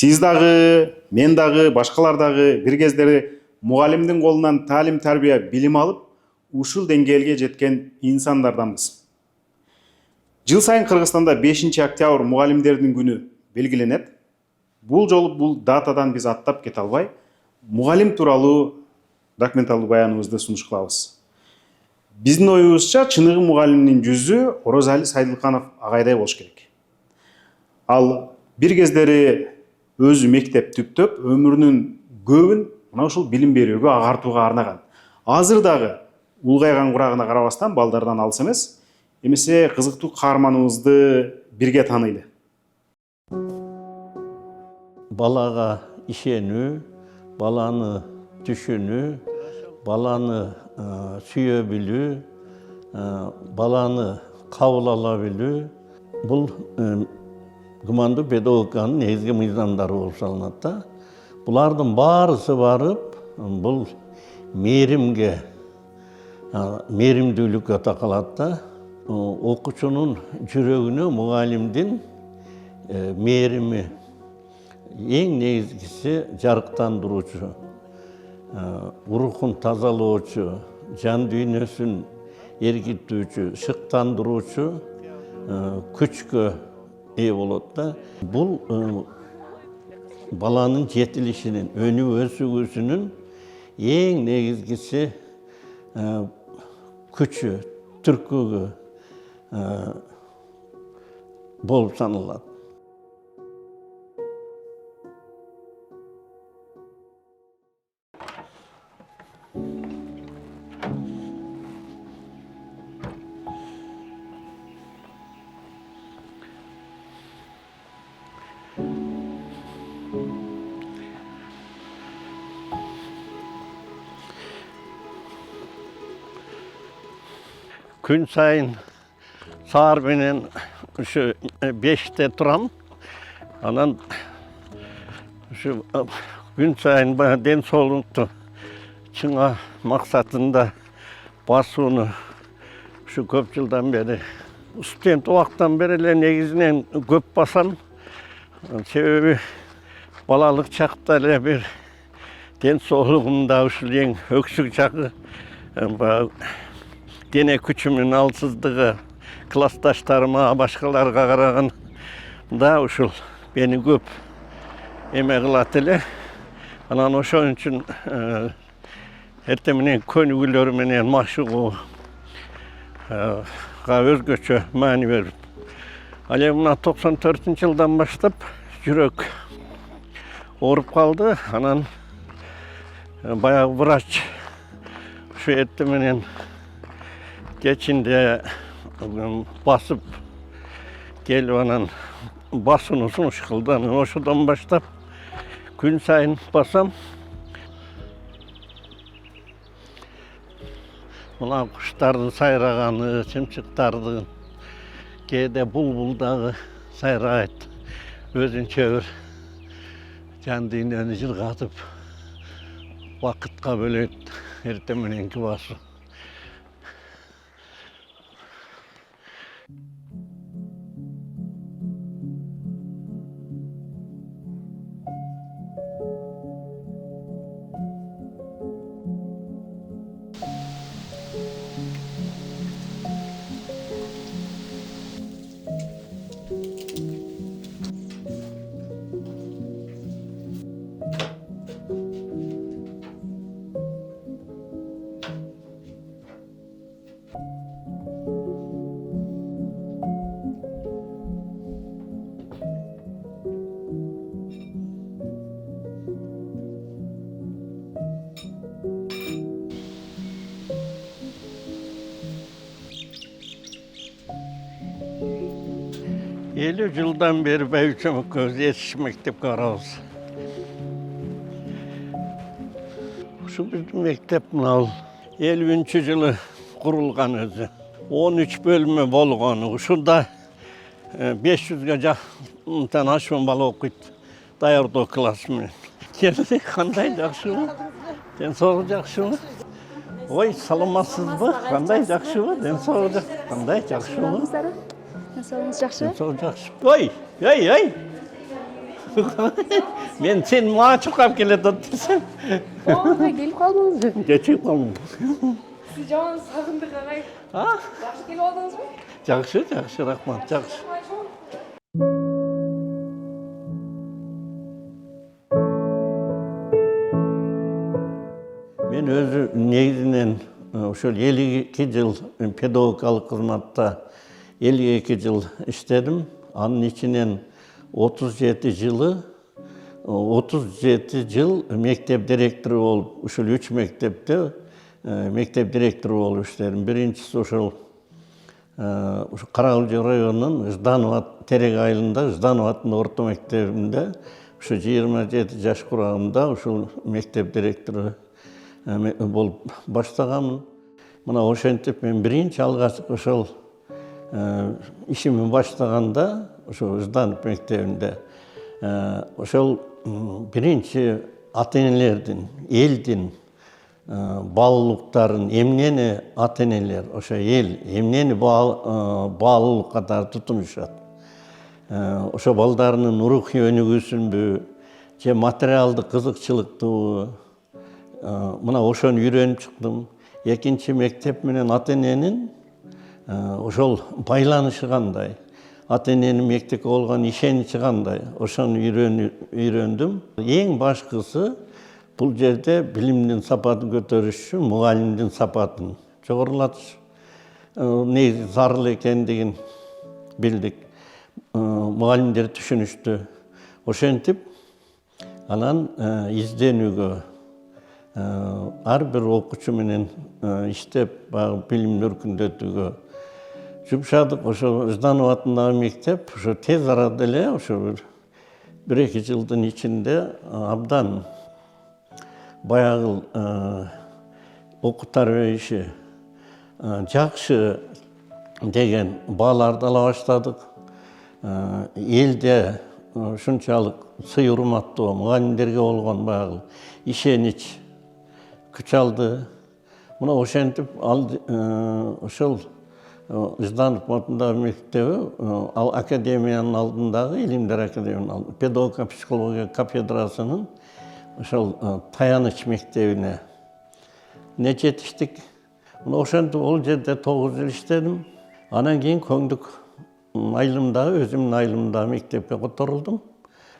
Сиз дагы, мен дагы, башкалар дагы бир кездери мугалимдин колунан таалим тарбия билим алып, ушул деңгээлге жеткен инсандарданбыз. Жыл сайын Кыргызстанда 5 октябрь мугалимдердин күнү белгиленет. Бул жолу бул датадан биз аттап кете албай, мугалим тууралуу документалдуу баяныбызды сунуш кылабыз. Биздин оюбузча чыныгы мугалимдин жүзү Орозали Сайдылканов агайдай болуш керек. Ал бир кездери өзү мектеп түптөп, өмүрүнүн көбүн мына ушул билим берүүгө, агартууга арнаган. Азыр дагы улгайган курагына карабастан балдардан алыс эмес, эмесе кызыктуу каарманыбызды бирге таанайлы. Балага ишенүү, баланы түшүнүү, баланы сүйө билүү, баланы кабыл ала билүү, бул гумандуу педагогиканын негизги мыйзамдары болуп салынат да. Булардын баарысы барып, бул мээримге, мээримдүүлүккө такалат да. Окуучунун жүрөгүнө мугалимдин мээрими эң негизгиси жарыктандыруучу, рухун тазалоочу, жан дүйнөсүн эркитүүчү, шыктандыруучу күчкө ээ болот да. Бул баланын жетилишинин, өнүп өсүүсүнүн эң негизгиси күчү, түркүгү болуп саналат. Күн сайын саар менен ушу 5-те турам. Анан ушу күн сайын ден соолукту чыңа максатында басууну ушу көп жылдан бери, студент убактан бери эле негизинен көп басам. Себеби балалык чакта эле бир ден соолугумда ушул эң өксүк жагы, дене күчүмүн алсыздыгы, классташтарыма, башкаларга караганда ушул мени көп эме кылат эле. Анан ошон үчүн эртең менен көнүгүүлөр менен машыгууга өзгөчө маани берип. Ал эми мына 94-жылдан баштап жүрөк ооруп калды. Анан баягы врач ушу эртең менен кечинде басып келип анан басууну сунуш кылды. Анан ошодон баштап күн сайын басам. Мына куштардын сайраганы, чымчыктардын, кээде булбул дагы сайрайт. Өзүнчө бир жан дүйнөнү жыргатып вакытка бөлөйт эртең мененки басуу. Елу жылдан бeri Бәйбіше экөөбүз Этиш мектепке барабыз. Ушу биздин мектеп мына 50-жылы курулган өзү. 13 бөлмө болгон. Ушунда 500ге жакын ашуун бала окуйт. Даярдоо класс менен. Келди, кандай жакшыбы? Ден соолук жакшыбы? Ой, саламатсызбы? Кандай жакшыбы? Ден соолук кандай жакшыбы? Денсаулығыңыз жақсы? Денсаулық жақсы. Ой, ой. Men sen mağa çıkıp keletip desem. Oğlum gelip kaldınız. Geçip kaldım. Siz жаман сағындық ағай. Ha? Жақсы келіп алдыңыз ба? Жақсы, рахмат, жақсы. Мен өзі негізінен ошол 52 жыл педагогикалык кызматта 52 жыл иштедим. Анын ичинен 37 жыл мектеп директору болуп, ушул 3 мектепте мектеп директору болуп иштедим. Биринчиси ошол Карагылжы районунун Жданово Терек айылында Жданово аттуу орто мектебинде ушу 27 жаш курагымда ушул мектеп директору болуп баштаганмын. Мына ошентип мен биринчи алгач ошол ишими баштаганда ошо Жданов мектебинде ошол биринчи ата-энелердин, элдин баалуулуктарын эмнени ата-энелер, ошо эл эмнени баалуулук катары тутунушат. Ошо балдарынын рухий өнүгүүсүнбү же материалдык кызыкчылыктыбы, мына ошону үйрөнүп чыктым. Экинчи мектеп менен ата-эненин ошол байланышы кандай, ата-эненин мектепке болгон ишеничи кандай, ошону үйрөндүм. Эң башкысы бул жерде билимдин сапатын көтөрүш үчүн мугалимдин сапатын жогорулатыш негизи зарыл экендигин билдик. Мугалимдер түшүнүштү. Ошентип анан изденүүгө ар бир окуучу менен иштеп, билимди өркүндөтүүгө жумшадык. Ошо Жданов атындагы мектеп ошо тез арада эле ошо 1-2 жылдын ичинде абдан баягы окуу тарбия иши жакшы деген бааларды ала баштадык. Элде ушунчалык сый урматтуу мугалимдерге болгон баягы ишенич күч алды. Мына ошентип ошол Жданов атындагы мектеби ал академиянын алдындагы, илимдер академиянын алдында педагогика психология кафедрасынын ошол таяныч мектебине жетиштик. Мына ошентип ол жерде 9 жыл иштедим. Анан кийин көңдүк айылымдагы, өзүмдүн айылымдагы мектепке которулдум.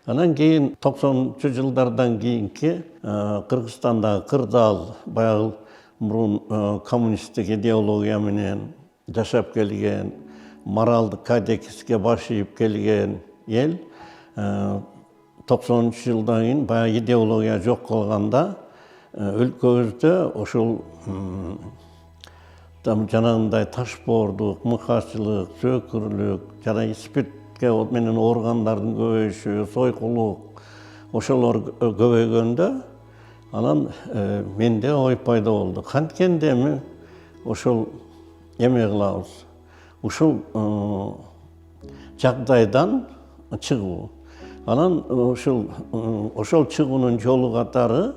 Анан кийин 90-чы жылдардан кийинки Кыргызстандагы Кырдаал баягы мурун коммунисттик идеология менен жашап келген, моралдык кодекске баш ийип келген эл 90-чы жылдан кийин баягы идеология жок калганда өлкөбүздө ошол жанагындай ташбоордук, мыкачылык, сөкүрлүк, жана спиртке менен ооругандардын көбөйүшү, сойкулук ошолор көбөйгөндө анан менде ой пайда болду. Канткенде эми ошол эме кылабыз, ушул жагдайдан чыгуу. Анан ошол чыгуунун жолу катары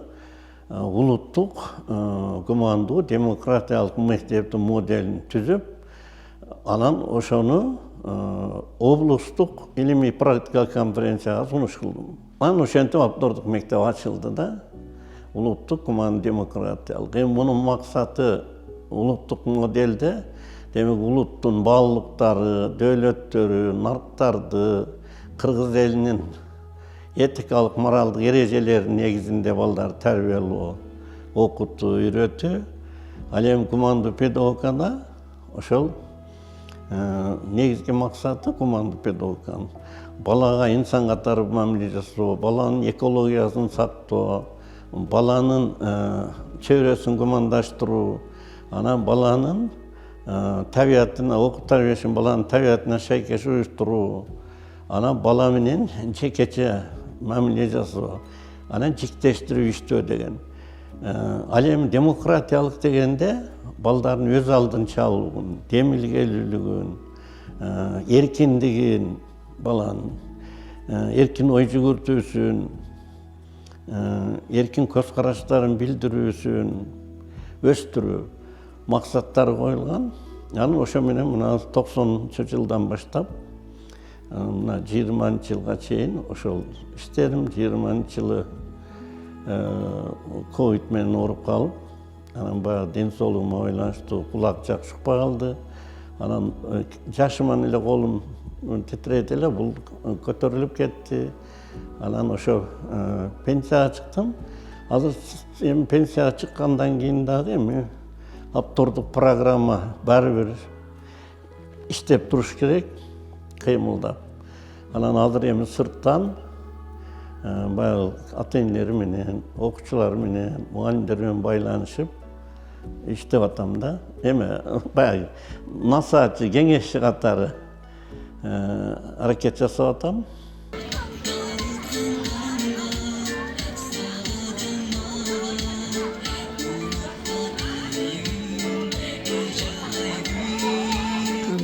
улуттук командуу демократиялык мектептин моделин түзүп, анан ошону облустук илимий практикалык конференцияга сунуш кылдым. Анан ошентип Абдордук мектеби ачылды да, улуттук командуу демократиялык. Эми мунун максаты улуттук моделде демек улуттун баалуулуктары, дөөлөттөрү, нарктарды, кыргыз элинин этикалык моралдык эрежелеринин негизинде балдарды тарбиялоо, окутуу, үйрөтүү. Ал эми командуу педагогикада ошол негизги максаты командуу педагогиканын балага инсан катары мамиле жасоо, баланын экологиясын сактоо, баланын чөйрөсүн гумандаштыруу, анан баланын табиятына, окуу тарбиясын баланын табиятына шайкеш уюштуруу, анан бала менен жекече мамиле жасоо, анан жиктештирип иштөө деген. Ал эми демократиялык дегенде балдардын өз алдынчалыгын, демилгелүүлүгүн, эркиндигин, баланын эркин ой жүгүртүүсүн, эркин көз караштарын билдирүүсүн өстүрүү максаттары коюлган. Анан ошо менен мына 90-чы жылдан баштап Mına 20 yılga çeyin oşol işlerim. 20 yılı Covid menen orup kalıp, anam bayağı densoluğuma oylanıştı, kulak jakşıp kaldı. Anam yaşımdan ile kolum titredi ele, bul kötörülüp ketti. Anan oşo pensiyaga çıktım. Hazır pensiyaga çıkkandan keyin dagı emi aptorduk programma baribir işlep turuş kerek, kıymıldap. Anan hazır emi sırttan bayağı ata-eneleri menen, okuçular menen, muallimler menen baylanışıp iştep atamda. Eme bayağı nasihatçı, kеңешçi katары hareket jasap atam.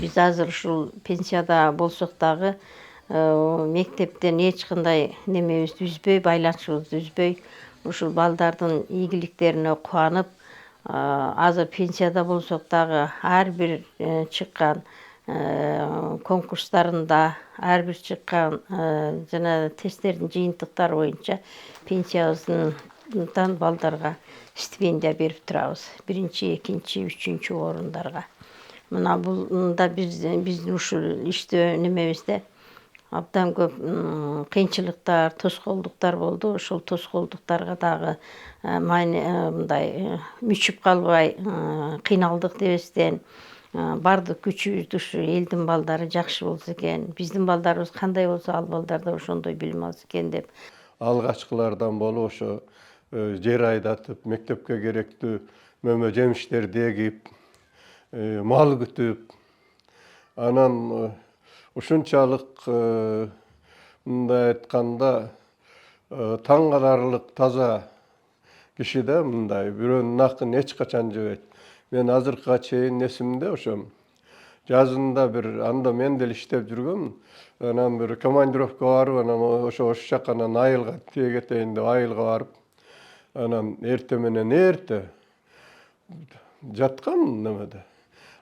Biz азыр ушул пенсияда болсок дагы мектептен эч кандай немебизди үзбөй, байланышыбызды үзбөй, ушул балдардын ийгиликтерине кубанып, азыр пенсияда болсок дагы ар бир чыккан конкурстарында, ар бир чыккан жана тесттердин жыйынтыктары боюнча пенсиябыздан балдарга стипендия берип турабыз. 1-чи, 2-чи, 3-чү орундарга. Мына бул да биздин ушул иштөө немебизде абдан көп кыйынчылыктар, тоскоолдуктар болду. Ошол тоскоолдуктарга дагы мындай мүчүп калбай, кыйналдык дебестен бардык күчүбүздү ушу элдин балдары жакшы болсо экен, биздин балдарыбыз кандай болсо ал балдар да ошондой билим алса экен деп. Алгачкылардан болуп ошо жер айдатып, мектепке керектүү мөмө жемиштерди эгип, мал күтүп, анан ушунчалык мындай айтканда таң каларлык таза киши да, мындай бирөөнүн акын эч качан жебейт. Мен азыркыга чейин эсимде ошо жазында бир анда мен деле иштеп жүргөм. Анан бир командировка барып, анан ошо жака анан айылга тиге кетейин деп айылга барып, анан эрте менен эрте жаткам немеде.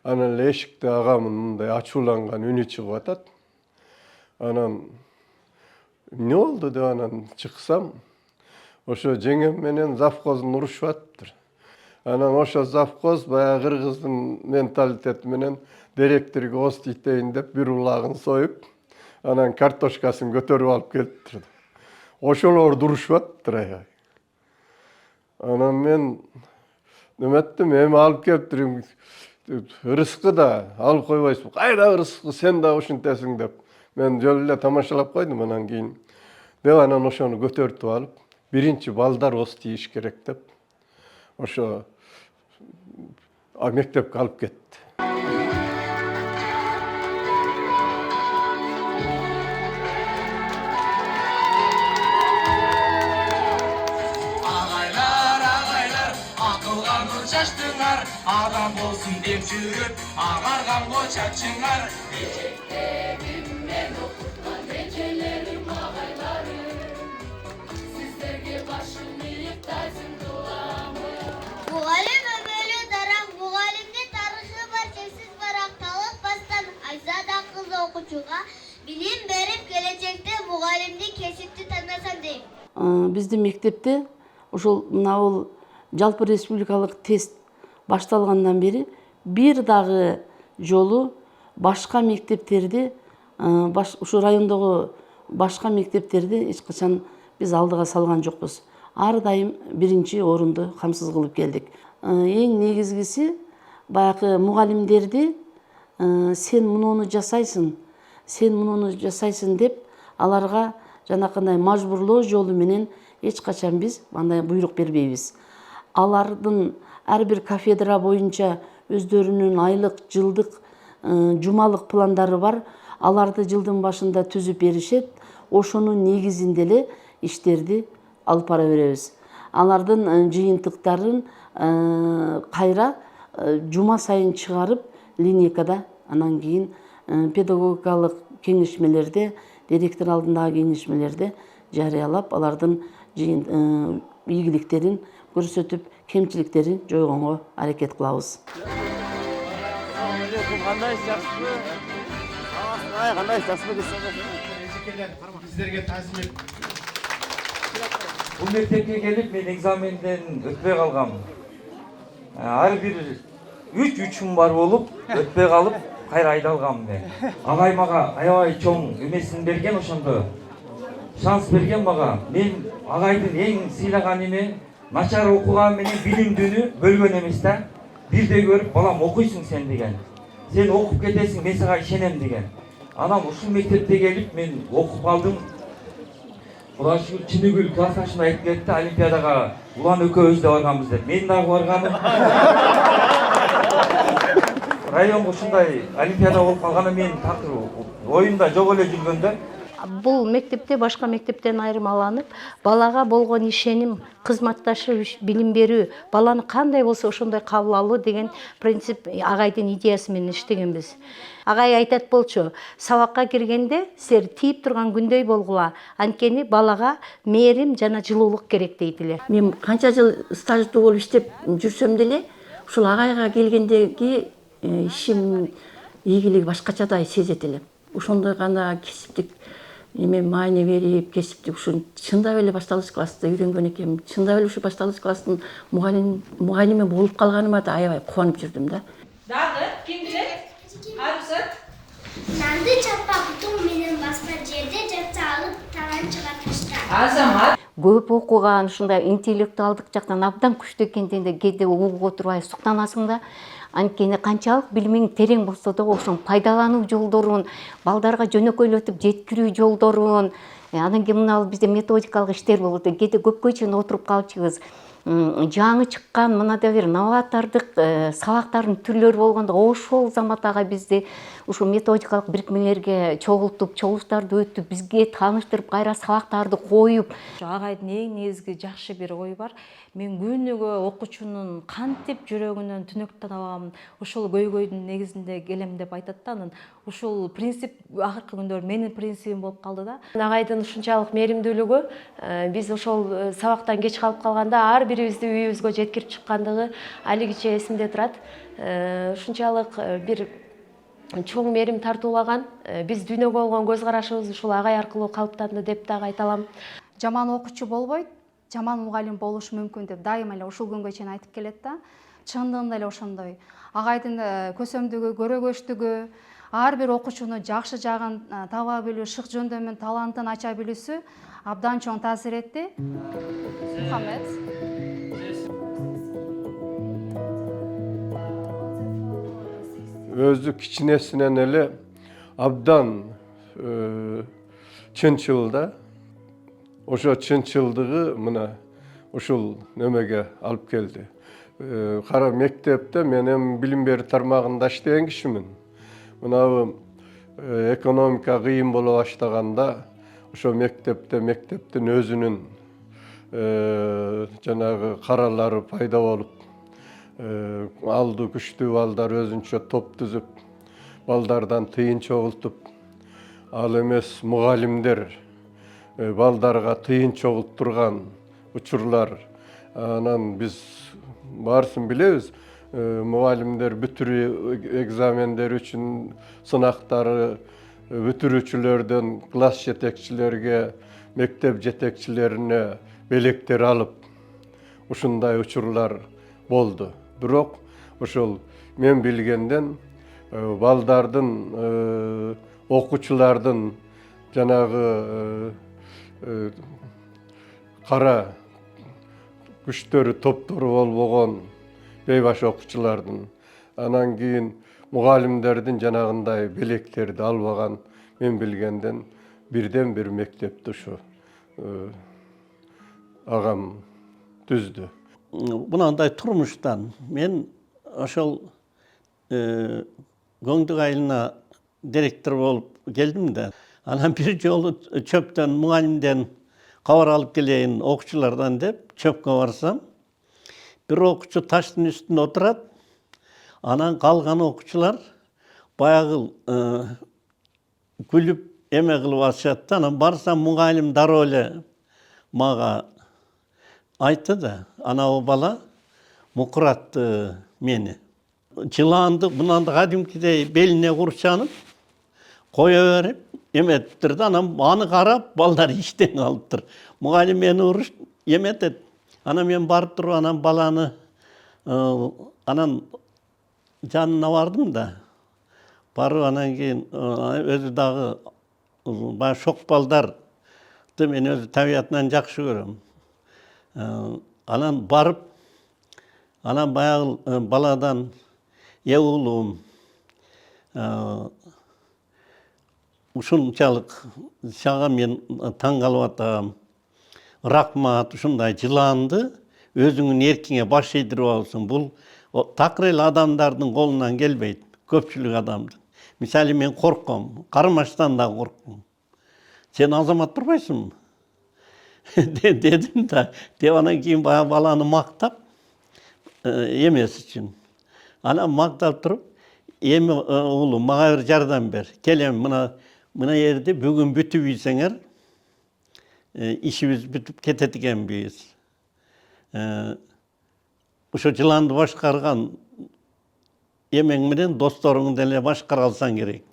Анан эле эшикте агамын мындай ачууланган үнү чыгып атат. Анан эмне болду деп анан чыксам, ошо жеңем менен завхоздун урушуп атыптыр. Анан ошо завхоз баягы кыргыздын менталитети менен директорго ост итейин деп бир улагын союп, анан картошкасын көтөрүп алып келиптир. Ошолор урушуп атыптыр. Анан мен неметтим, эми алып келиптирим. Ырыскы да алып койбойсуң. Кайда ырыскы, сен да ушинтесиң деп. Мен жол эле тамашалап койдум анан кийин. Деп анан ошону көтөртүп алып, биринчи балдар ост ийиш керек деп. Ошо мектепке алып кетти. Şaştыңар, адам болсын деп жүріп, ағарған ғой чачыңар. Мектептеріммен оқытқан әжелерім, ағайларым, сіздерге башым иіп тәзім тұламын. Мұғалім өмелі дарақ, мұғалімде тарихы бар, шексіз барақ, талық бастан Айзада қыз оқучуға білім беріп, келешекте мұғалімді кесіпті танасам дейм. Біздің мектепте ошол мынау жалпы республикалык тест башталгандан бери бир дагы жолу башка мектептерди, ушу райондогу башка мектептерди эч качан биз алдыга салган жокпуз. Ар дайым биринчи орунду камсыз кылып келдик. Эң негизгиси баягы мугалимдерди сен мунуну жасайсың, сен мунуну жасайсың деп аларга жанакындай мажбурлоо жолу менен эч качан биз мындай буйрук бербейбиз. Алардын ар бир кафедра боюнча өздөрүнүн айлык, жылдык, жумалык пландары бар. Аларды жылдын башында түзүп беришет. Ошонун негизинде эле иштерди алып бара беребиз. Алардын жыйынтыктарын кайра жума сайын чыгарып, линейкада, анан кийин педагогикалык кеңешмелерде, директор алдындагы кеңешмелерде жарыялап, алардын ийгиликтерин көрсөтүп, кемчиликтерин жойгонго аракет кылабыз. Sizlerге тәсім et. Бұл мектепке келіп, мен экзаменден өтпей қалғам. Ар бір 3-3 бар болып, өтпей қалып, қайра айдалғам мен. Ағай маға аябай чоң өмесін берген ошондо. Шанс берген маға. Мен ағайдың ең сыйлаған еме, начар оқуған менен билимдүүнү бөлгөн эмес да. Бирде көрүп, балам окуйсуң сен деген. Сен окуп кетесиң, мен сага ишенем деген. Анам ушул мектепте келип мен окуп калдым. Кудай шүгүр Чыныгүл классташым айтып кетти, олимпиадага улан экөөбүз да барганбыз деп. Мен дагы барганым. Районго ушундай олимпиада болуп калганы менин такыр оюмда жок эле жүргөндө. Бұл мектепте башка мектептен айырмаланып, балага болгон ишеним, кызматташуу, билим берүү, баланы кандай болсо ошондой кабыл алуу деген принцип агайдын идеясы менен иштегенбиз. Агай айтат болчу, сабакка киргенде силер тийип турган күндөй болгула, анткени балага мээрим жана жылуулук керек дейт эле. Мен канча жыл стаждуу болуп иштеп жүрсөм деле, ушул агайга келгендеги ишим ийгилиги башкачадай сезет элем. Ошондой гана кесиптик эме маани берип, кесиптик ушун чындап эле башталыш класста үйрөнгөн экенмин. Чындап эле ушу башталыш класстын мугалими болуп калганыма да аябай кубанып жүрдүм да. Дагы ким билет? Арусат. Нанды чаппа бутун менен басма жерде жатса алып таланчыга ташта. Азамат. Көп окуган, ушундай интеллектуалдык жактан абдан күчтүү экендигинде кээде угууга турбай суктанасың да. Анткени канчалык билимиң терең болсо да ошон пайдалануу жолдорун, балдарга жөнөкөйлөтүп жеткирүү жолдорун, анан кийин мына бизде методикалык иштер болот. Кээде көпкө чейин отуруп калчубуз. Жаңы чыккан мындай бир новатордук сабактардын түрлөрү болгондо ошол заматага бизди ушу методикалык бирикмелерге чогултуп, чогулуштарды өтүп, бизге тааныштырып, кайра сабактарды коюп. Агайдын эң негизги жакшы бир ою бар. Мен күнүгө окуучунун кантип жүрөгүнөн түнөк табам, ушул көйгөйдүн негизинде келем деп айтат да. Анан ушул принцип акыркы күндөр менин принцибим болуп калды да. Агайдын ушунчалык мээримдүүлүгү, биз ошол сабактан кеч калып калганда ар бирибизди үйүбүзгө жеткирип чыккандыгы алигиче эсимде турат. Ушунчалык бир чоң мээрим тартуулаган, биз дүйнөгө болгон көз карашыбыз ушул агай аркылуу калыптанды деп дагы айта алам. Жаман окуучу болбойт, жаман мугалим болушу мүмкүн деп дайыма эле ушул күнгө чейин айтып келет да. Чындыгында эле ошондой. Агайдын көсөмдүгү, көрөгөчтүгү, ар бир окуучуну жакшы жагын таба билүү, шык жөндөмүн, талантын ача билүүсү абдан чоң таасир этти. Мухаммед. Өзү кичинесинен эле абдан чынчыл да. Ошо чынчылдыгы мына ушул немеге алып келди. Кара мектепте мен эми билим берүү тармагында иштеген кишимин. Мына экономика кыйын боло баштаганда ошо мектептин өзүнүн жанагы каралары пайда болуп, алды күчтүү балдар өзүнчө топ түзүп, балдардан тыйын чогултуп, ал эмес мугалимдер балдарга тыйын чогулттурган учурлар. Анан биз баарысын билебиз, мугалимдер бүтүрүү экзамендер үчүн сынактары бүтүрүүчүлөрдөн класс жетекчилерге, мектеп жетекчилерине белектер алып, ушундай учурлар болду. Бирок ошол мен билгенден балдардын, окуучулардын жанагы кара күчтөрү топтору болбогон бейбаш окуучулардын, анан кийин мугалимдердин жанагындай белектерди албаган мен билгенден бирден бир мектепти ушу агам түздү. Мынандай турмуштан мен ошол Көңдүк айылына директор болуп келдим да. Анан бир жолу чөптөн мугалимден кабар алып келейин окуучулардан деп чөпкө барсам, бир окуучу таштын үстүндө отурат, анан калган окуучулар баягы күлүп эме кылып атышат да. Анан барсам мугалим дароо эле мага айтты да, анау бала мукуратты мени. Жыланды мынандай кадимкидей белине курчанып, коя берип эметиптир да, анан аны карап балдар иштен калыптыр. Мугалим мени уруш эметет. Анан мен барып туруп анан баланы анан жанына бардым да. Барып анан кийин өзү дагы баягы шок балдар мен өзү табиятынан жакшы көрөм. Анан барып, анан баягы баладан уулум ушунчалык сага мен таң калып атам. Рахмат, ушундай жыланды өзүңүн эркиңе баш ийдирип алсың. Бул такыр эле адамдардын колунан келбейт, көпчүлүк адамдын. Мисалы мен корком, кармаштан да корком. Сен азамат турбайсыңбы? Дедим да, деп анан кийин баягы баланы мактап эмес үчүн. Анан мактап туруп, эми уулум мага бир жардам бер. Келем мына жерде бүгүн бүтүп ийсеңер, ишибиз бүтүп кетет экенбиз. Ошо жыланды башкарган эмең менен досторуңду деле башкара алсаң керек.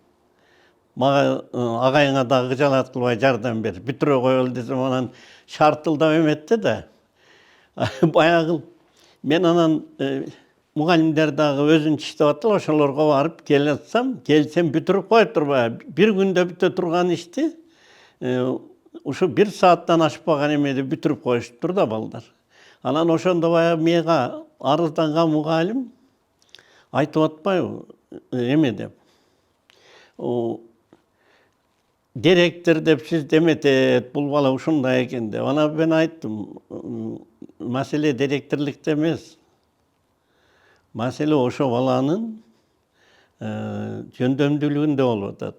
Мага агайыңа дагы кыжалат кылбай жардам бер. Бүтүрө коелу десем анан шартылдап эметти да. Баягы мен анан мугалимдер дагы өзүнчө иштеп аттыр, ошолорго барып келсем бүтүрүп коет турбайбы. Бир күндө бүтө турган ишти ушу 1 сааттан ашпаган эмеде бүтүрүп коюшуптур да балдар. Анан ошондо баягы мага арызданган мугалим айтып атпайбы эме деп. Директор деп сиз деметет, бул бала ушундай экен деп. Анан мен айттым, маселе директорлукта эмес. Маселе ошо баланын жөндөмдүүлүгүндө болуп атат.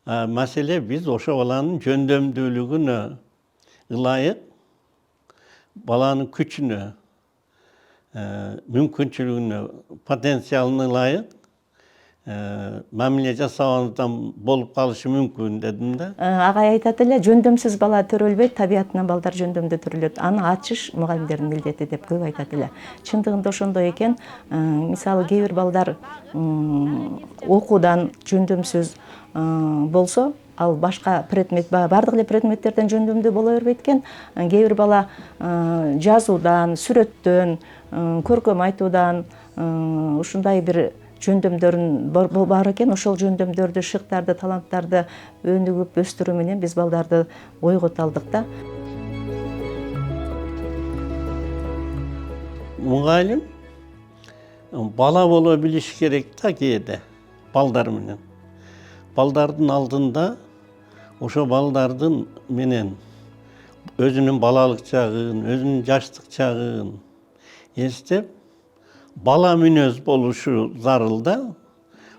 Маселе биз ошо баланын жөндөмдүүлүгүнө ылайык, баланын күчүнө, мүмкүнчүлүгүнө, потенциалына ылайык мамиле жасабадан болуп калышы мүмкүн дедим да. Агай айтат эле, жөндөмсүз бала төрөлбөйт, табиятынан балдар жөндөмдүү төрөлөт. Аны ачыш мугалимдердин милдети деп көп айтат эле. Чындыгында ошондой экен. Мисалы кээ бир балдар окуудан жөндөмсүз болсо, ал башка предмет, бардык эле предметтерден жөндөмдүү боло бербейт экен. Кээ бир бала жазуудан, сүрөттөн, көркөм айтуудан ушундай бир жөндөмдөрүн бар экен. Ошол жөндөмдөрдү, шыктарды, таланттарды өнүгүп өстүрүү менен биз балдарды ойгото алдык да. Мугалим бала боло билиш керек да кээде балдар менен. Балдардын алдында ошо балдардын менен өзүнүн балалык чагын, өзүнүн жаштык чагын эстеп, бала мүнөз болушу зарыл да.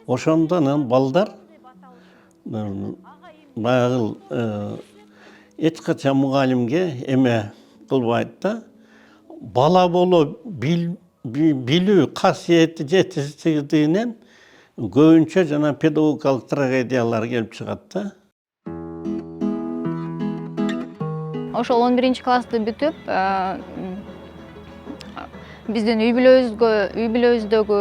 Ошондон балдар баягы эч качан мугалимге эме кылбайт да. Бала боло билүү касиети жетишсиздигинен көбүнчө жана педагогикалык трагедиялар келип чыгат да. Ошол 11-классты бүтүп, биздин үй бүлөбүздөгү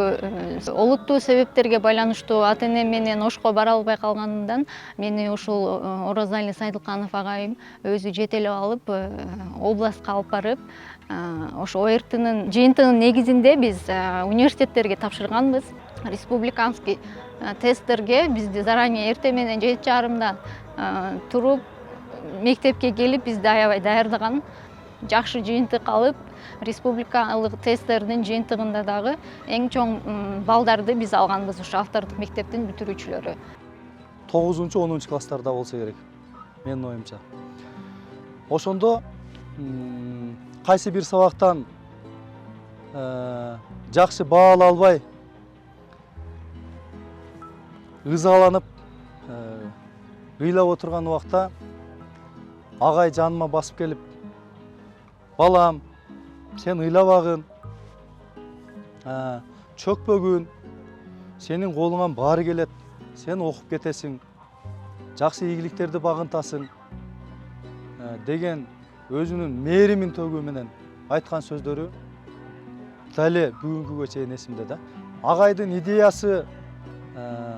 олуттуу себептерге байланыштуу ата-энем менен Ошко бара албай калганымдан мени ушул Оразали Сайдылканов агайым өзү жетелеп алып, областка алып барып, ошо ОРТнын жыйынтыгынын негизинде биз университеттерге тапшырганбыз. Республиканский тесттерге бизди заранее эртең менен 7:30 туруп мектепке келип бизди аябай даярдаган. Жакшы жыйынтык алып, республикалык тесттердин жыйынтыгында дагы эң чоң балдарды биз алганбыз, ушу автордук мектептин бүтүрүүчүлөрү. 9-10 класстарда болсо керек, менин оюмча. Ошондо кайсы бир сабактан жакшы баал албай, ызаланып, ыйлап отурган убакта агай жаныма басып келип, балам, сен ыйлабагын, чөкпөгүн, сенин колуңан баары келет, сен окуп кетесиң, жакшы ийгиликтерди багынтасың деген өзүнүн мээримин төгүү менен айткан сөздөрү дале бүгүнгүгө чейин эсимде да. Агайдын идеясы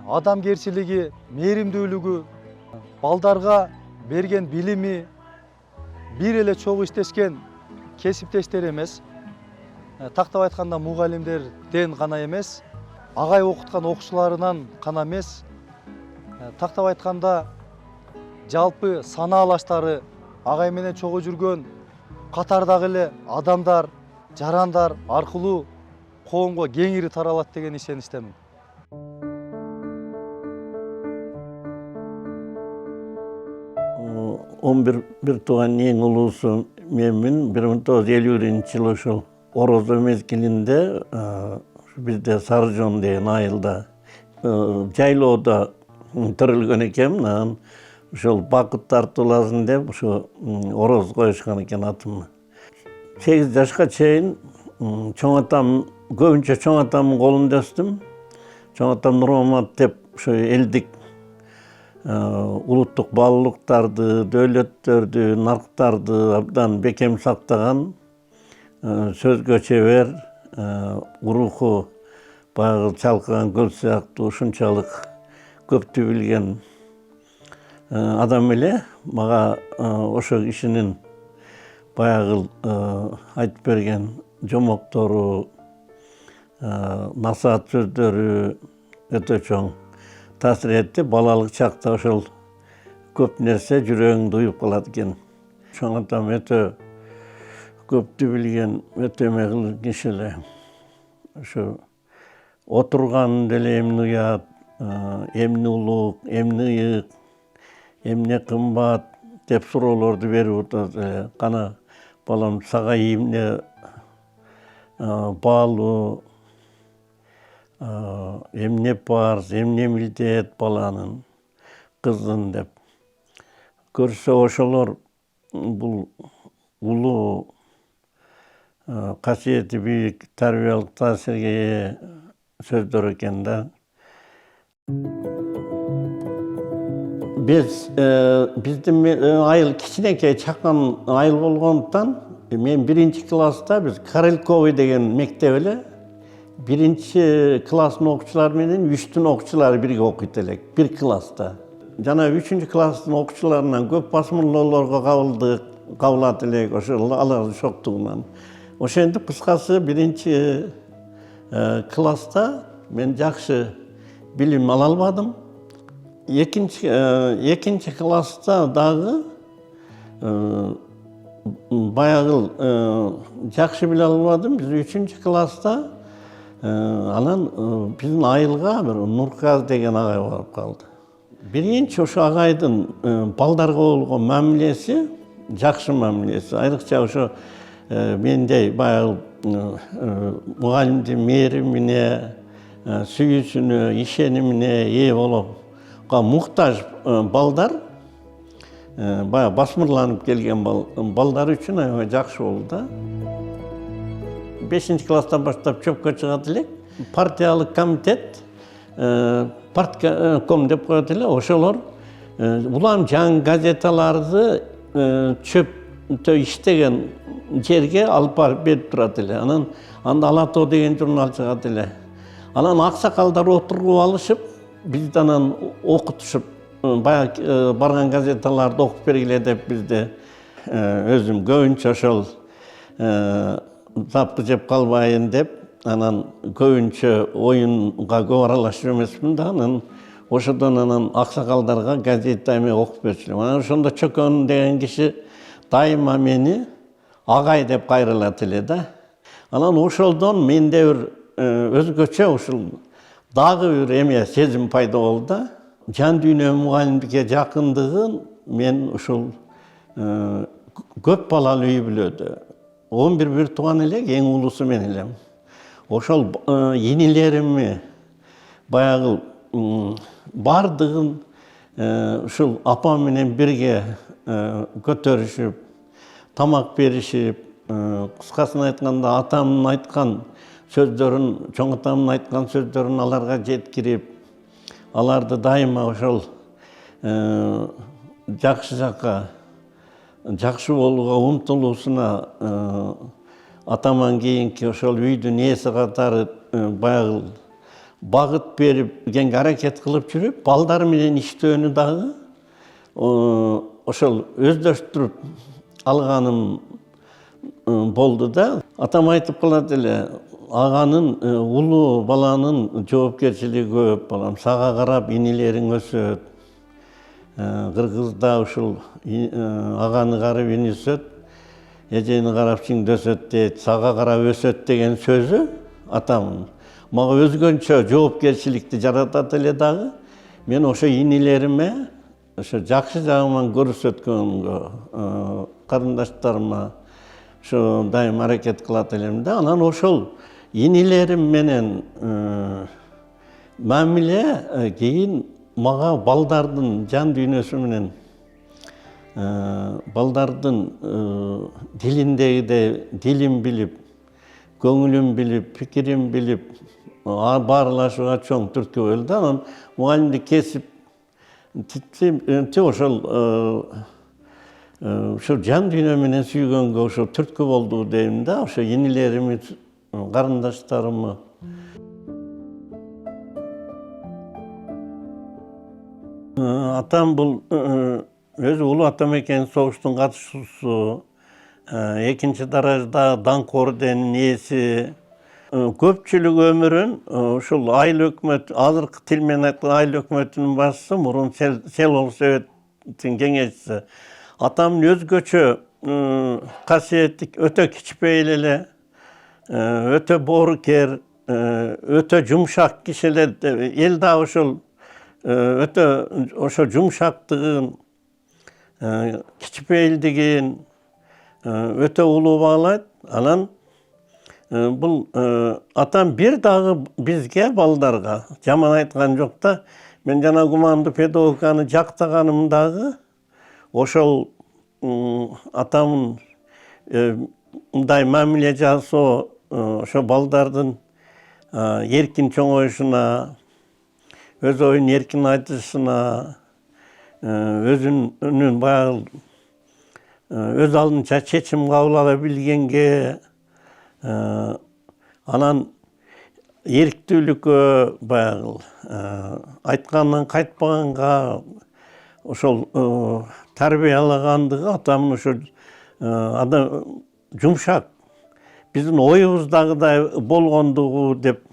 адамгерчилиги, мээримдүүлүгү, балдарга берген билими, бир эле чогуу иштешкен кесиптештер эмес, тактап айтканда мугалимдерден гана эмес, агай окуткан окуучуларынан гана эмес, тактап айтканда жалпы санаалаштары, агай менен чогуу жүргөн катардагы эле адамдар, жарандар аркылуу коомго кеңири таралат деген ишеничтемин. 11 туған ең ұлысы менмін. 1951 ошол орозо мезгилинде бизде Сарыжон деген айылда жайлоодо тирилген экенмин. Анан ошол бакыт тартууласын деп ошо ороз коюшкан экен атымды. 8 жашка чейин чоң атам, көбүнчө чоң атамдын колунда өстүм. Чоң атам Нурмамат деп ошо элдик улуттук баалуулуктарды, дөөлөттөрдү, нарктарды абдан бекем сактаган, сөзгө чебер, руху баягы чалкыган көл сыяктуу ушунчалык көптү билген адам эле. Мага ошо кишинин баягы айтып берген жомоктору, насаат сөздөрү өтө чоң таасир этти. Балалык чакта ошол көп нерсе жүрөгүңдү уюп калат экен. Чоң атам өтө көптү билген, өтө эме киши эле. Ошо отурган деле эмне уят, эмне улук, эмне ыйык, эмне кымбат деп суроолорду берип атат эле. Кана балам, сага эмне баалуу, эмне парз, эмне милдет баланын, кыздын деп. Көрсө ошолор бул улуу, касиети бийик, тарбиялык таасирге ээ сөздөр экен да. Биздин айыл кичинекей чакан айыл болгондуктан мен 1-класста биз Карельковый деген мектеп эле. 1-класстын окуучулары менен 3-түн окуучулары бирге окуйт элек, 1 класста. Жана 3-класстын окуучуларынан көп басмырлоолорго кабылат элек, ошол алардын шоктугунан. Ошентип кыскасы 1-класста мен жакшы билим ала албадым. 2 класста дагы баягы жакшы биле албадым. Биз 3 класста анан биздин айылга бир Нурказ деген агай барып калды. Биринчи ошо агайдын балдарга болгон мамилеси жакшы мамилеси. Айрыкча ошо мендей баягы мугалимдин мээримине, сүйүүсүнө, ишенимине ээ болуп муктаж балдар, баягы басмырланып келген балдар үчүн аябай жакшы болду да. 5 класстан баштап чөпкө чыгат элек. Партиялык комитет, партком деп коет эле. Ошолор улам жаңы газеталарды чөптө иштеген жерге алып барып берип турат эле. Анан анда Ала тоо деген журнал чыгат эле. Анан аксакалдар отуруп алышып, бизди анан окутушуп, баягы барган газеталарды окуп бергиле деп бизди өзүм көбүнчө ошол запты жеп калбайын деп, анан көбүнчө оюнга көп аралашып эмесмин да. Анан ошодон анан аксакалдарга газетте эме окуп берчүмүн. Анан ошондо Чөкөн деген киши дайыма мени агай деп кайрылат эле да. Анан ошолдон менде бир өзгөчө ушул дагы бир эме сезим пайда болду да. Жан дүйнө мугалимдикке жакындыгын мен ушул көп балалуу үй бүлөдө 11 бир тууган элек, эң улуусу мен элем. Ошол инилерими баягы бардыгын ушул апам менен бирге көтөрүшүп, тамак беришип, кыскасын айтканда атамдын айткан сөздөрүн, чоң атамдын айткан сөздөрүн аларга жеткирип, аларды дайыма ошол жакшы жакка, жакшы болууга умтулуусуна атаман кийинки ошол үйдүн ээси катары баягы багыт берип кеңге аракет кылып жүрүп, балдар менен иштөөнү дагы ошол өздөштүрүп алганым болду да. Атам айтып калат эле, аганын, улуу баланын жоопкерчилиги көп, балам. Сага карап инилериң өсөт. Кыргызда ушул аганы карап ини өсөт, эжени карап сиңди өсөт дейт, сага карап өсөт деген сөзү атамдын. Мага өзгөнчө жоопкерчиликти жаратат эле дагы. Мен ошо инилериме ошо жакшы жагыман көрсөткөнгө, карындаштарыма ошо дайым аракет кылат элем да. Анан ошол инилерим менен мамиле кийин мага балдардын жан дүйнөсү менен балдардын дилиндегидей дилин билип, көңүлүн билип, пикирин билип баарлашууга чоң түрткү болду. Анан мугалимдик кесип ошол жан дүйнө менен сүйгөнгө ошо түрткү болду дейм да. Ошо инилерими, карындаштарымы. Атам бул өзү улуу атам экен, согуштун катышуусу, экинчи даражда даңк орденинин ээси. Көпчүлүк өмүрүн ушул айыл өкмөт, азыркы тил менен айтканда айыл өкмөтүнүн башчысы, мурун селолук советтин кеңешчиси. Атамдын өзгөчө касиети өтө кичпейил эле, өтө боорукер, өтө жумшак киши эле. Эл да ошол өтө ошо жумшактыгын, кичпейилдигин өтө улуу баалайт. Анан бул атам бир дагы бизге, балдарга жаман айткан жок да. Мен жана гумандуу педагогиканы жактаганым дагы ошол атамдын мындай мамиле жасоо, ошо балдардын эркин чоңоюшуна, өз оюн эркин айтышына, өзүнүн баягы өз алдынча чечим кабыл ала билгенге, анан эрктүүлүккө, баягы айтканынан кайтпаганга ошол тарбиялагандыгы атамдын ошо жумшак, биздин оюбуздагыдай болгондугу деп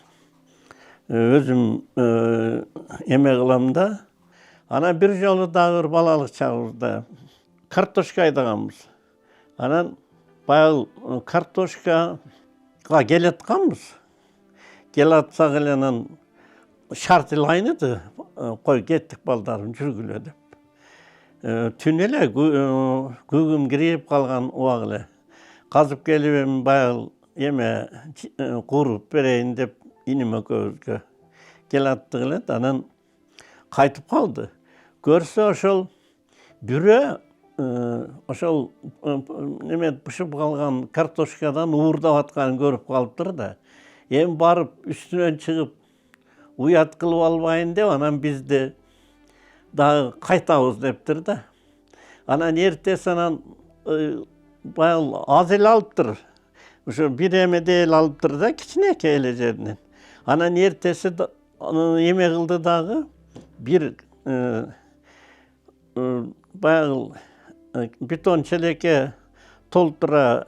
өзүм эме кылам да. Анан бир жолу дагы балалык чагыбызда картошка айдаганбыз. Анан баягы картошкага келатканбыз. Келатсак эле анан шарт эле айныды. Кой кеттик балдарым, жүргүлө деп. Түн эле күгүм кирип калган убак эле. Казып келип эми баягы эме кууруп берейин деп иним экөөбүзгө келаттык эле. Анан кайтып калды. Көрсө ошол бүрө ошол неме бышып калган картошкадан уурдап атканын көрүп калыптыр да. Эми барып үстүнөн чыгып уят кылып албайын деп, анан бизди дагы кайтабыз дептир да. Анан эртеси анан баягы аз эле алыптыр. Ошо бир эмеде эле алыптыр да, кичинекей эле жеринен. Анан эртеси эме кылды дагы, бир баягы бетон челекке толтура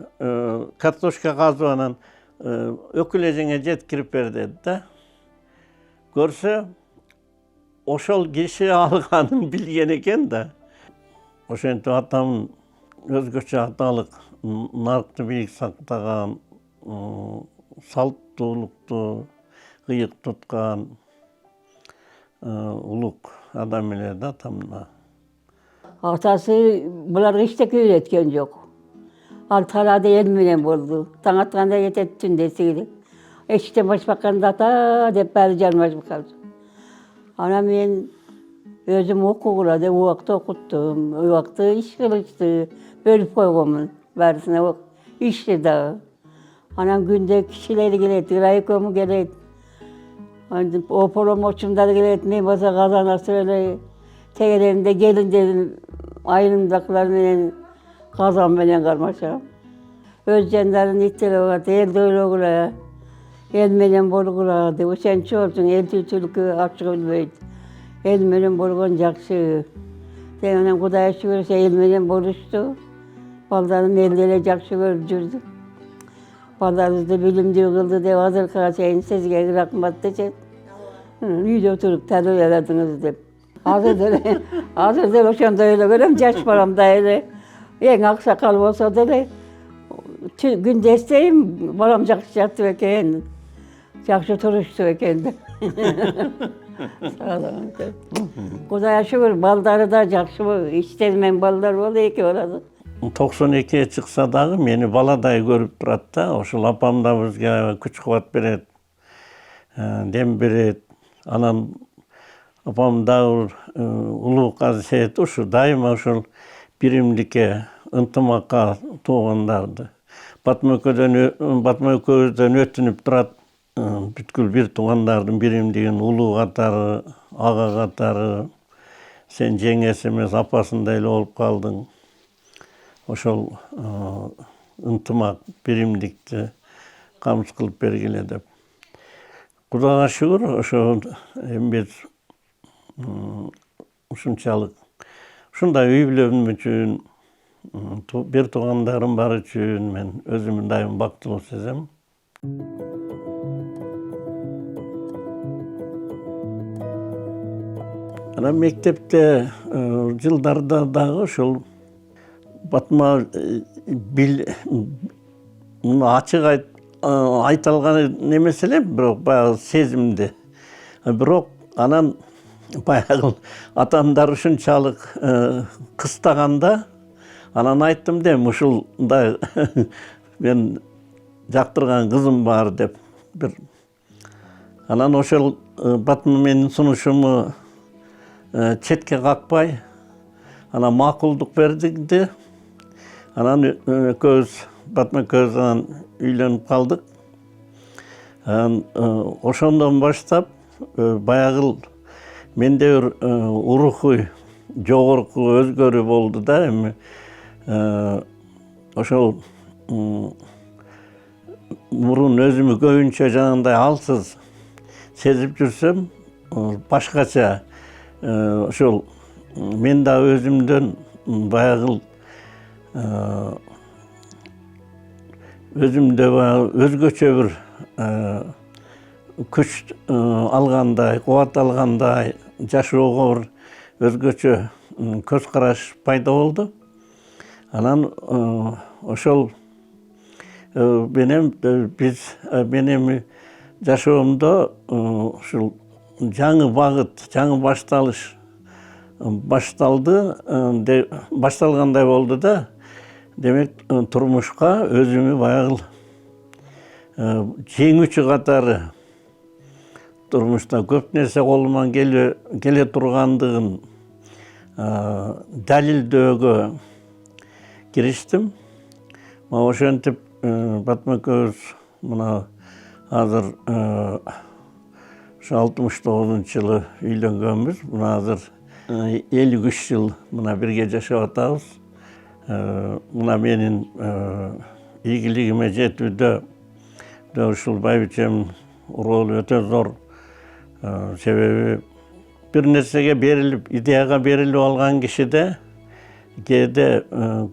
картошка казып, анан өкүл эжеңе жеткирип бер деди да. Көрсө ошол киши алганын билген экен да. Ошентип атамдын өзгөчө аталык нарыкты бийик сактаган, салттуулукту кыйык туткан улук адам эле да атамда. Атасы буларга эчтеке үйрөткөн жок. Ал талаада эл менен болду. Таң атканда кетет, түндө сийлик. Эчтен башпакканда ата деп баары жармашып калды. Анан мен өзүм окугула деп убакта окуттум, убакта иш кылышты, бөлүп койгонмун. Баарысына ишти дагы. Анан күндө кишилер келет, райкому келет. Ополомочумдар келет, мен болсо казана сөйлөй, тегеремде келиндерим айылымдакылар менен казан менен кармашам. Өз жандарын иттелеп атат, элди ойлогула. El менен болгурады, ошентчи болсоң эл түзүлүккө ачык билбейт. Эл менен болгон жакшы. Анан Кудайга шүгүр эл менен болушту. Балдарым элди эле жакшы көрүп жүрдү. Балдарыбызды билимдүү кылды деп азыркыга чейин сизге рахмат дешет. Үйдө туруп тарбияладыңыз деп. Азыр деле ошондой эле көрөм, жаш баламда эле. Эң аксакал болсо деле күндө эстейм, балам жакшы жатып экен, жакшы турушту экен деп. Кудайга шүгүр, балдары да жакшы, иштери менен балдар болду, эки болду. 92'ye çıksa dağı meni baladay görüp durat da, oşul apam da bizge küç kuvat beret, dem beret. Anan apam da ulu kaziyet uşu daima oşul birimlike, ıntımakka tuğanlardı. Batma Ököz'den ötünüp durat, bütkül bir tuğanlardım birimliğin ulu katarı, ağa katarı. Sen jengesi emес, apasında ele olup kaldın. Oşol ынтымак, биримдикти камсыз кылып бергиле деп. Кудайга шүгүр, ошо эмбет ушунчалык ушундай үй бүлөм үчүн, бир туугандарым бар үчүн мен өзүмдү дайым бактылуу сезем. Анан мектепте жылдарда дагы ошол Батма açık aytalgаны немес эле, бирок баягы сезимди. Бирок анан баягы атамдар ушунчалык кыстаганда анан айттым дем, ушулдай мен жактырган кызым бар деп. Анан ошол Батма менин сунушуму четке какпай, анан макулдук берди. Анан Батма Көз анан үйлөнүп калдык. Ошондон баштап баягы менде бир уруху жогорку өзгөрүү болду да, эми ошол мурун өзүмү көбүнчө жанагындай алсыз сезип жүрсөм, башкача ошол мен да өзүмдөн баягы өзүмдө өзгөчө бир күч алгандай, кубат алгандай, жашоого бир өзгөчө көз караш пайда болду. Анан ошол менен менин жашоомдо ушул жаңы багыт, жаңы башталыш башталгандай болду да. Демек турмушка өзүмү баягы жеңүүчү катары, турмушта көп нерсе колуман келе тургандыгын далилдөөгө кириштим. Ошентип Батма Көз мына азыр 69-жылы үйлөнгөнбүз. Мына азыр 53 жыл мына бирге жашап атабыз. Мына менин ийгилигиме жетүүдө ушул байбичем ролу өтө зор. Себеби бир нерсеге берилип, идеяга берилип алган кишиде кээде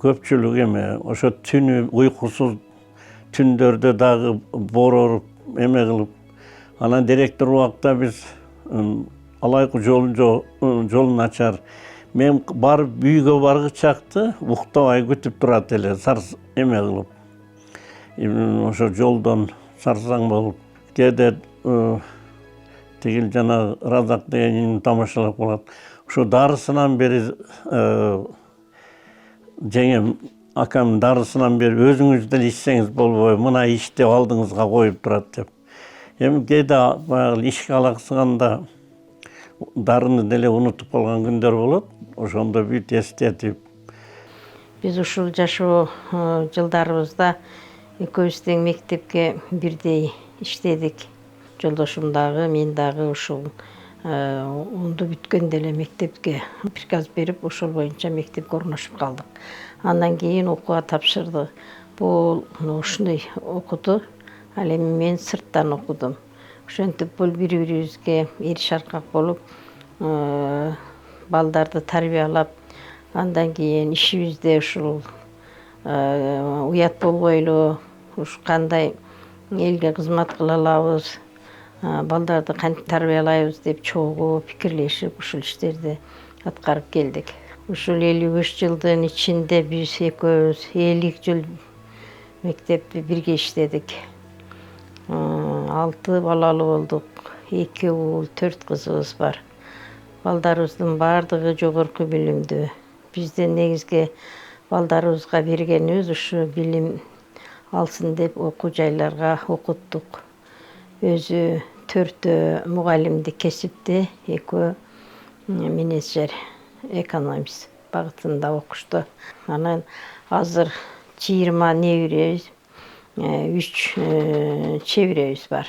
көпчүлүк эме ошо түнү уйкусуз түндөрдө дагы бороруп эме кылып, анан директор убакта биз алайкы жолун ачар. Мен барып үйгө баргы чакты уктабай күтүп турат эле, эме кылып. Ошо жолдон сарсаң болуп, кээде тигил жана Разак дегенин тамашалап калат. Ошо дарысынан бери жеңем акам дарысынан бери өзүңүз деле ичсеңиз болбойбу, мына ишти алдыңызга коюп турат деп. Эми кээде баягы ишке алаксыганда дарыны деле унутуп калган күндөр болот. Ошондо бүт эстетип. Биз ушул жашоо жылдарыбызда экөөбүз тең мектепке бирдей иштедик. Жолдошум дагы, мен дагы ушул онду бүткөндө эле мектепке приказ берип, ошол боюнча мектепке орношуп калдык. Андан кийин окууга тапшырды. Бул ушундай окуду. Ал эми мен сырттан окудум. Ошентип бул бири-бирибизге эриш аркак болуп, балдарды тарбиялап, андан кийин ишибизде ушул уят болбойлу, кандай элге кызмат кыла алабыз, балдарды кантип тарбиялайбыз деп чогуу пикирлешип ушул иштерди аткарып келдик. Ушул 53 жылдын ичинде биз экөөбүз 50 жыл мектепти бирге иштедик. 6 балалуу болдук, 2 уул, 4 кызыбыз бар. Балдарыбыздын баардыгы жогорку билимдүү. Бизден негизги балдарыбызга бергенибиз ушу билим алсын деп окуу жайларга окуттук. Өзү 4 мугалимдик кесипти, 2 менеджер, экономист багытында окушту. Анан азыр 20 неберебиз, 3 чебиребиз бар.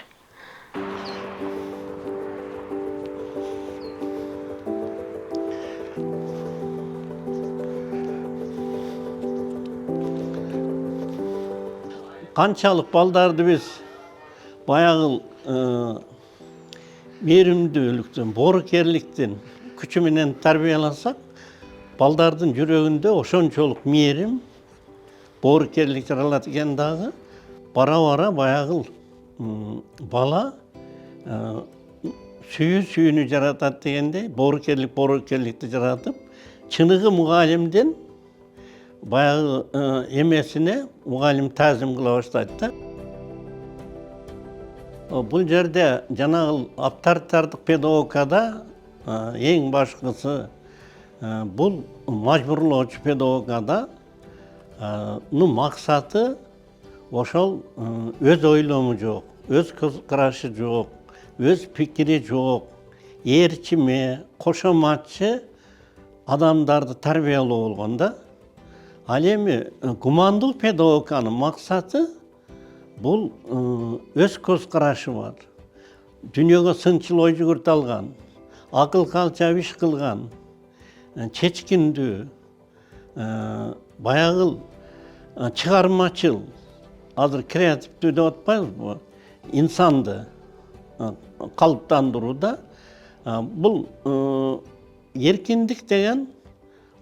Канчалык балдарды биз баягы мээримдүүлүктөн, боорукерликтен күчү менен тарбияласак, балдардын жүрөгүндө ошончолук мээрим, боорукерлик жаралат экен дагы. Бара-бара баягы бала сүйүү жаратат дегендей, боорукерликти жаратып, чыныгы мугалимден баягы эмесине мугалим таазим кыла баштайт да. Бул жерде жанагы авторитардык педагогикада эң башкысы бул мажбурлоочу педагогикада максаты ошол өз ойлому жок, өз көз карашы жок, өз пикири жок, ээрчиме, кошоматчы адамдарды тарбиялоо болгон да. Ал эми гумандык педагогиканын максаты бул өз көз карашы бар. Дүйнөгө сынчыл ой жүгүртө алган, акыл калча иш кылган, чечкиндүү, баягы чыгармачыл, азыр креативдүү деп атпайбызбы, инсанды калыптандырууда бул эркиндик деген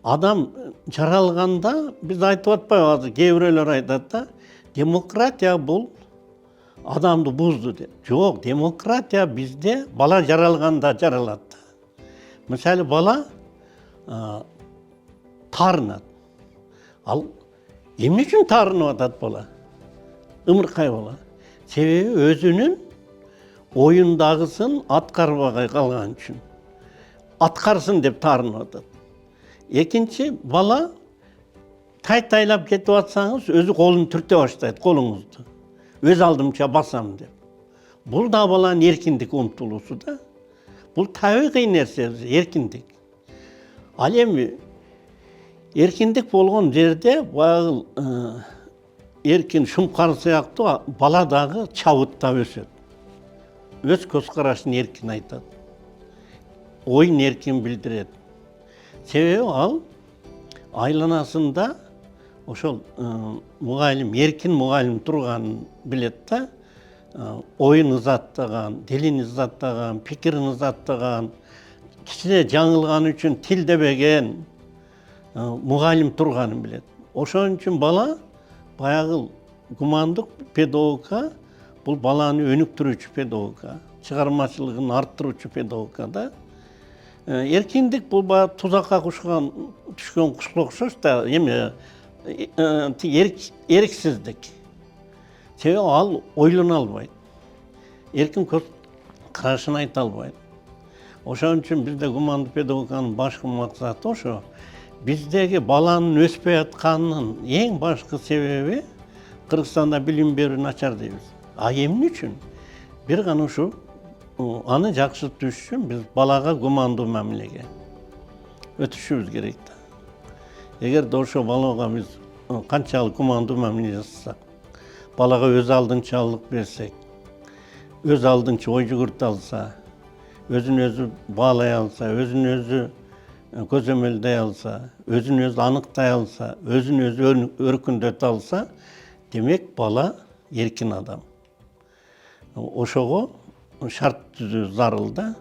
адам жаралганда биз айтып атпайбы, азыр кээ бирөөлөр айтат да, демократия бул адамды бузду деп. Жок, демократия бизде бала жаралганда жаралат. Мисалы бала таарынат. Ал эмне үчүн таарынып атат бала? Ымыркай бала. Себеби өзүнүн оюндагысын аткарбагай калган үчүн. Аткарсын деп таарынып атат. Экинчи бала тайтайлап кетип атсаңыз, өзү колун түртө баштайт, колуңузду. Өз алдымча басам деп. Бул да баланын эркиндик умтулуусу да. Бул табигый нерсе, эркиндик. Ал эми эркиндик болгон жерде баягы эркин шумкар сыяктуу бала дагы чабыттап өсөт. Өз көз карашын эркин айтат. Оюн эркин билдирет. Себеби ал айланасында ошол мугалим, эркин мугалим турганын билет да, оюн ызаттаган, дилин ызаттаган, пикирин ызаттаган, кичине жаңылган үчүн тилдебеген мугалим турганын билет. Ошон үчүн бала баягы гумандык педагогика бул баланы өнүктүрүүчү педагогика, чыгармачылыгын арттыруучу педагогика да. Эркиндик бул баягы тузакка кушкан түшкөн кушка окшош да, эми эрксиздик. Себеби ал ойлоно албайт. Эркин көз карашын айта албайт. Ошон үчүн бизде гумандык педагогиканын башкы максаты ошо. Биздеги баланын өспөй атканынын эң башкы себеби Кыргызстанда билим берүү начар дейбиз. А эмне үчүн? Бир гана ушу аны жакшыртуу үчүн биз балага гумандуу мамилеге өтүшүбүз керек да. Эгерде ошо балага биз канчалык гумандуу мамиле жасасак, балага өз алдынчалык берсек, өз алдынча ой жүгүртө алса, өзүн өзү баалай алса, өзүн өзү көзөмөлдөй алса, өзүн өзү аныктай алса, өзүн өзү өркүндөтө алса, демек бала эркин адам. ошого шарт түзүү зарыл да.